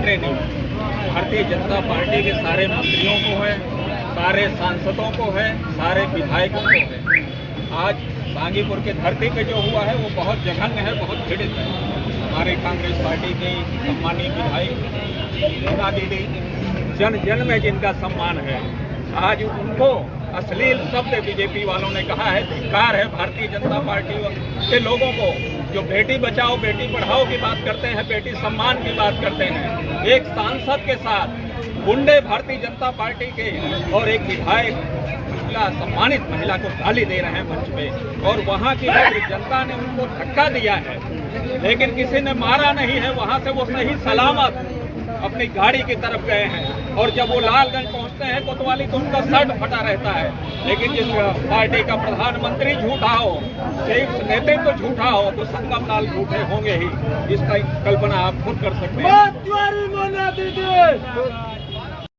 नहीं, भारतीय जनता पार्टी के सारे मंत्रियों को है, सारे सांसदों को है, सारे विधायकों को है। आज बांगीपुर के धरती पे जो हुआ है वो बहुत जघन्य है, बहुत घृणित है। हमारे कांग्रेस पार्टी की सम्मानीय विधायक मीना दीदी, जन जन में जिनका सम्मान है, आज उनको अश्लील शब्द बीजेपी वालों ने कहा है। धिक्कार है भारतीय जनता पार्टी के लोगों को जो बेटी बचाओ बेटी पढ़ाओ की बात करते हैं, बेटी सम्मान की बात करते हैं। एक सांसद के साथ गुंडे भारतीय जनता पार्टी के और एक विधायक सम्मानित महिला को गाली दे रहे हैं मंच पे, और वहां की जनता ने उनको धक्का दिया है, लेकिन किसी ने मारा नहीं है। वहां से वो सही सलामत अपनी गाड़ी की तरफ गए हैं, और जब वो लालगंज पहुंचते हैं कोतवाली तो उनका शर्ट फटा रहता है। लेकिन जिस पार्टी का प्रधानमंत्री झूठा हो, शीर्ष नेतृत्व तो झूठा हो, तो संगम लाल झूठे होंगे ही। इसका कल्पना आप खुद कर सकते हैं।